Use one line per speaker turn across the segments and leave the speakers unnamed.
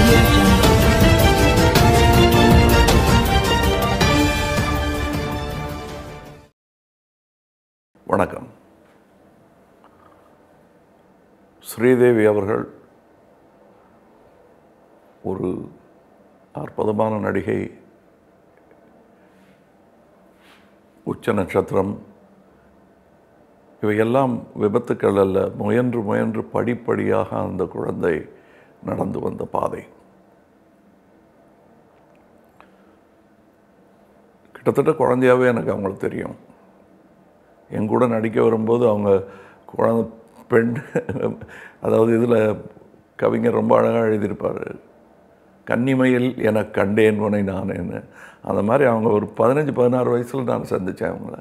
Audio Jungle.
வணக்கம். ஸ்ரீதேவி அவர்கள் ஒரு அற்புதமான நடிகை, உச்ச நட்சத்திரம். இவையெல்லாம் விபத்துக்கள் அல்ல, முயன்று படிப்படியாக அந்த குழந்தை நடந்து வந்த பாதை. கிட்டத்தட்ட குழந்தையாகவே எனக்கு அவங்கள தெரியும். என் கூட நடிக்க வரும்போது அவங்க குழந்தை பெண், அதாவது இதில் கவிஞர் ரொம்ப அழகாக எழுதியிருப்பார், கன்னிமையில் எனக்கு கண்டேன் உனை நானேன்னு. அந்த மாதிரி அவங்க ஒரு 15-16 வயசில் நான் சந்தித்தேன் அவங்கள.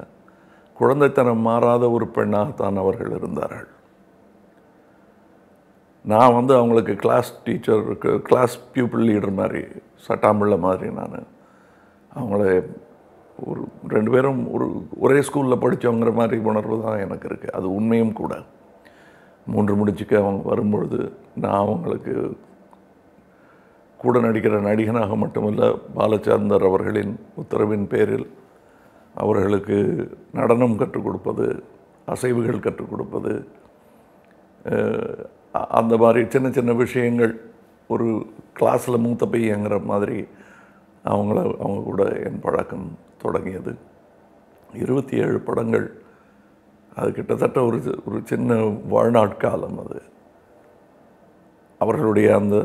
குழந்தைத்தனம் மாறாத ஒரு பெண்ணாகத்தான் அவர்கள் இருந்தார்கள். நான் அவங்களுக்கு கிளாஸ் டீச்சருக்கு, கிளாஸ் பியூப்பிள் லீடர் மாதிரி, சட்டாம்பிள்ளை மாதிரி நான் அவங்கள ஒரு 2 பேரும் ஒரே ஸ்கூலில் படித்தவங்கிற மாதிரி உணர்வு தான் எனக்கு இருக்குது. அது உண்மையும் கூட. 3 முடிச்சுக்கு அவங்க வரும்பொழுது நான் அவங்களுக்கு கூட நடிக்கிற நடிகனாக மட்டுமல்ல, பாலச்சந்தர் அவர்களின் உத்தரவின் பேரில் அவர்களுக்கு நடனம் கற்றுக் கொடுப்பது, அசைவுகள் கற்றுக் கொடுப்பது, அந்த மாதிரி சின்ன சின்ன விஷயங்கள், ஒரு கிளாஸில் மூத்த பையங்கிற மாதிரி அவங்க கூட என் பழக்கம் தொடங்கியது. 27 படங்கள். அது கிட்டத்தட்ட ஒரு சின்ன வாழ்நாட்காலம். அது அவர்களுடைய அந்த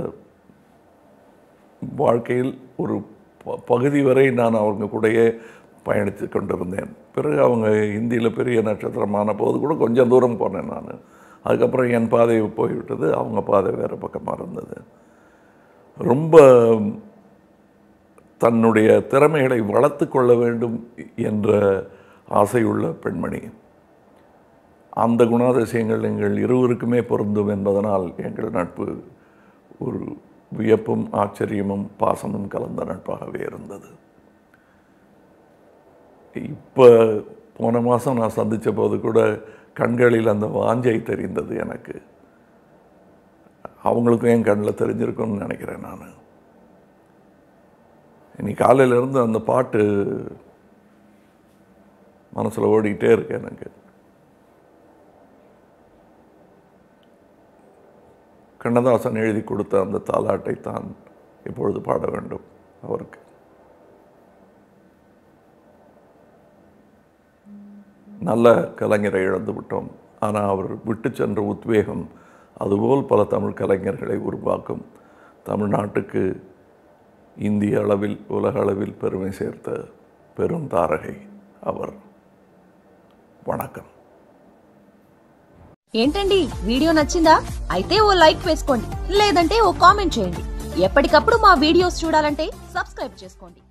வாழ்க்கையில் ஒரு பகுதி வரை நான் அவங்க கூடயே பயணித்து கொண்டிருந்தேன். பிறகு அவங்க ஹிந்தியில் பெரிய நட்சத்திரமான போது கூட கொஞ்சம் தூரம் போனேன் நான். அதுக்கப்புறம் என் பாதை போய்விட்டது, அவங்க பாதை வேறு பக்கமாக இருந்தது. ரொம்ப தன்னுடைய திறமைகளை வளர்த்து கொள்ள வேண்டும் என்ற ஆசையுள்ள பெண்மணி. அந்த குணாதிசயங்கள் எங்கள் இருவருக்குமே பொருந்தும் என்பதனால் எங்கள் நட்பு ஒரு வியப்பும் ஆச்சரியமும் பாசமும் கலந்த நட்பாகவே இருந்தது. இப்போ போன மாதம் நான் சந்தித்த போது கூட கண்களில் அந்த வாஞ்சை தெரிந்தது எனக்கு. அவங்களுக்கும் என் கண்ணில் தெரிஞ்சிருக்கும்னு நினைக்கிறேன் நான். இன்னைக்கு காலையிலேருந்து அந்த பாட்டு மனசில் ஓடிக்கிட்டே இருக்கு எனக்கு. கண்ணதாசன் எழுதி கொடுத்த அந்த தாலாட்டை தான் இப்பொழுது பாட வேண்டும் அவருக்கு. நல்ல கலைஞரை இழந்து விட்டோம். ஆனால் அவர் விட்டு சென்ற உத்வேகம் அதுபோல் பல தமிழ் கலைஞர்களை உருவாக்கும். தமிழ்நாட்டுக்கு இந்திய அளவில், உலக அளவில் பெருமை சேர்த்த பெரும் தாரகை அவர். వణకం.
ఏంటండి వీడియో నచ్చిందా? అయితే ఓ లైక్ వేసుకోండి, లేదంటే ఓ కామెంట్ చేయండి. ఎప్పటికప్పుడు మా వీడియోస్ చూడాలంటే సబ్స్క్రైబ్ చేసుకోండి.